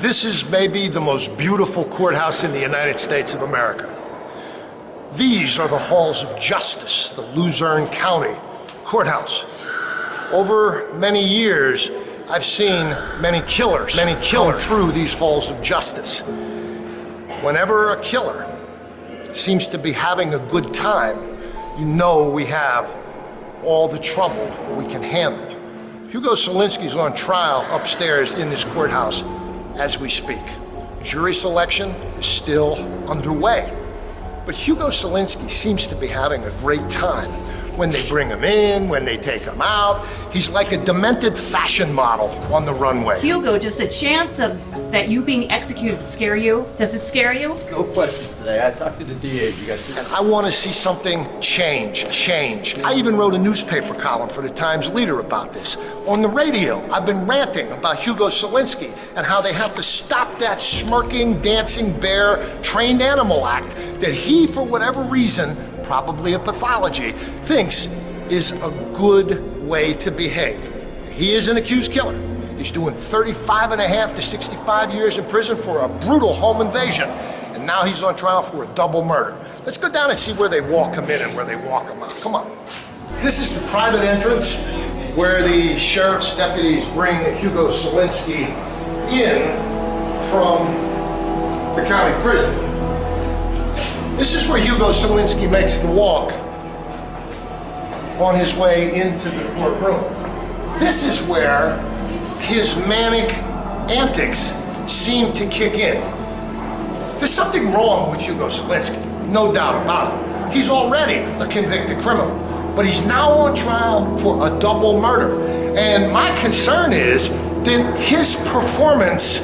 This is maybe the most beautiful courthouse in the United States of America. These are the halls of justice, the Luzerne County Courthouse. Over many years, I've seen many killers come through these halls of justice. Whenever a killer seems to be having a good time, you know we have all the trouble we can handle. Hugo Solinsky's on trial upstairs in this courthouse as we speak. Jury selection is still underway. But Hugo Solinsky seems to be having a great time. When they bring him in, when they take him out, he's like a demented fashion model on the runway. Hugo, does the chance of that you being executed scare you? Does it scare you? No questions today. I talked to the DA. You guys. And I want to see something change. I even wrote a newspaper column for the Times Leader about this. On the radio, I've been ranting about Hugo Solinsky and how they have to stop that smirking, dancing bear trained animal act that he, for whatever reason, probably a pathology, thinks is a good way to behave. He is an accused killer. He's doing 35.5 to 65 years in prison for a brutal home invasion. And now he's on trial for a double murder. Let's go down and see where they walk him in and where they walk him out. Come on. This is the private entrance where the sheriff's deputies bring Hugo Solinsky in from the county prison. This is where Hugo Solinsky makes the walk on his way into the courtroom. This is where his manic antics seem to kick in. There's something wrong with Hugo Solinsky, no doubt about it. He's already a convicted criminal, but he's now on trial for a double murder. And my concern is that his performance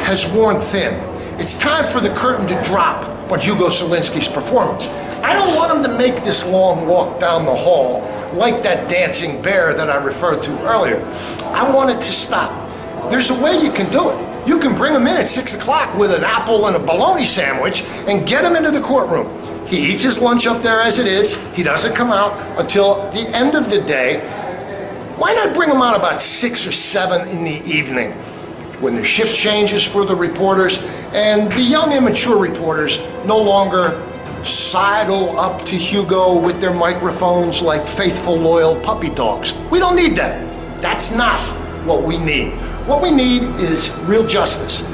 has worn thin. It's time for the curtain to drop on Hugo Solinsky's performance. I don't want him to make this long walk down the hall like that dancing bear that I referred to earlier. I want it to stop. There's a way you can do it. You can bring him in at 6 o'clock with an apple and a bologna sandwich and get him into the courtroom. He eats his lunch up there as it is. He doesn't come out until the end of the day. Why not bring him out about 6 or 7 in the evening when the shift changes for the reporters and the young immature reporters no longer sidle up to Hugo with their microphones like faithful, loyal puppy dogs. We don't need that. That's not what we need. What we need is real justice.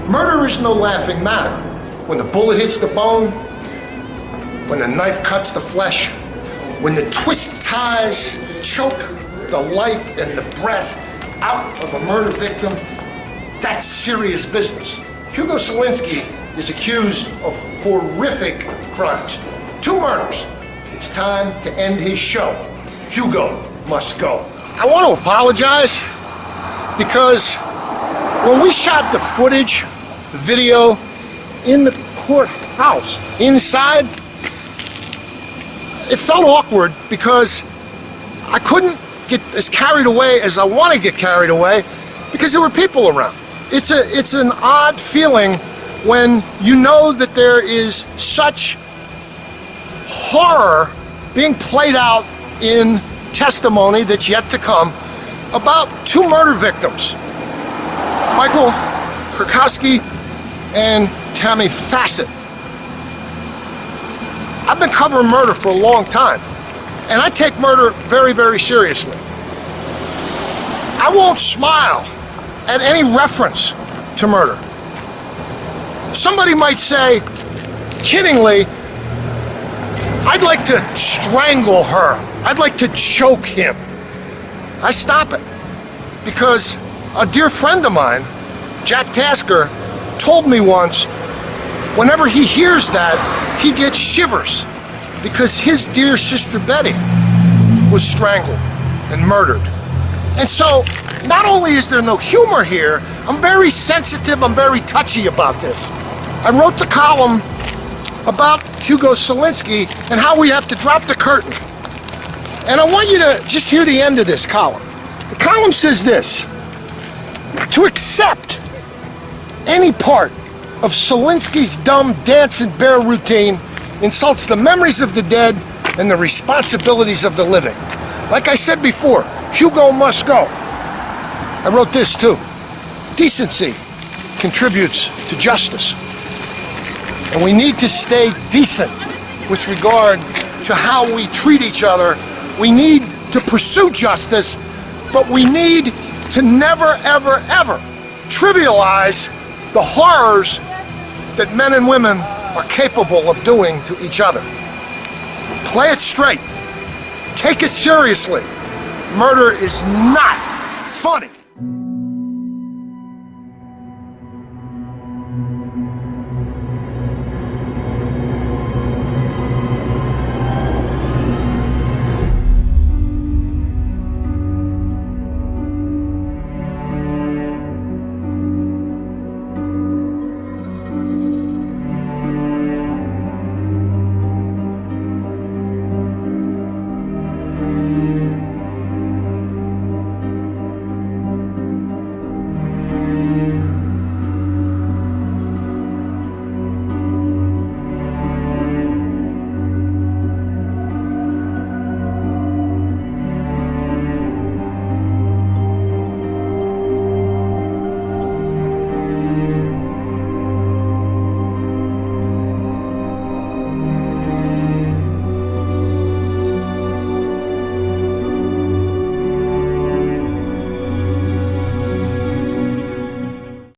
Murder is no laughing matter. When the bullet hits the bone, when the knife cuts the flesh, when the twist ties choke the life and the breath out of a murder victim, that's serious business. Hugo Solinsky is accused of horrific crimes. 2 murders. It's time to end his show. Hugo must go. I want to apologize because when we shot the footage, the video in the courthouse, inside, it felt awkward because I couldn't get as carried away as I want to get carried away because there were people around. It's an odd feeling when you know that there is such horror being played out in testimony that's yet to come about 2 murder victims, Michael Kurkowski and Tammy Fassett. I've been covering murder for a long time, and I take murder very, very seriously. I won't smile at any reference to murder. Somebody might say, kiddingly, I'd like to strangle her. I'd like to choke him. I stop it because a dear friend of mine, Jack Tasker, told me once, whenever he hears that, he gets shivers because his dear sister Betty was strangled and murdered. And so, not only is there no humor here, I'm very sensitive, I'm very touchy about this. I wrote the column about Hugo Solinsky and how we have to drop the curtain. And I want you to just hear the end of this column. The column says this: to accept any part of Solinsky's dumb dance and bear routine insults the memories of the dead and the responsibilities of the living. Like I said before, Hugo must go. I wrote this too. Decency contributes to justice. And we need to stay decent with regard to how we treat each other. We need to pursue justice, but we need to never, ever, ever trivialize the horrors that men and women are capable of doing to each other. Play it straight. Take it seriously. Murder is not funny.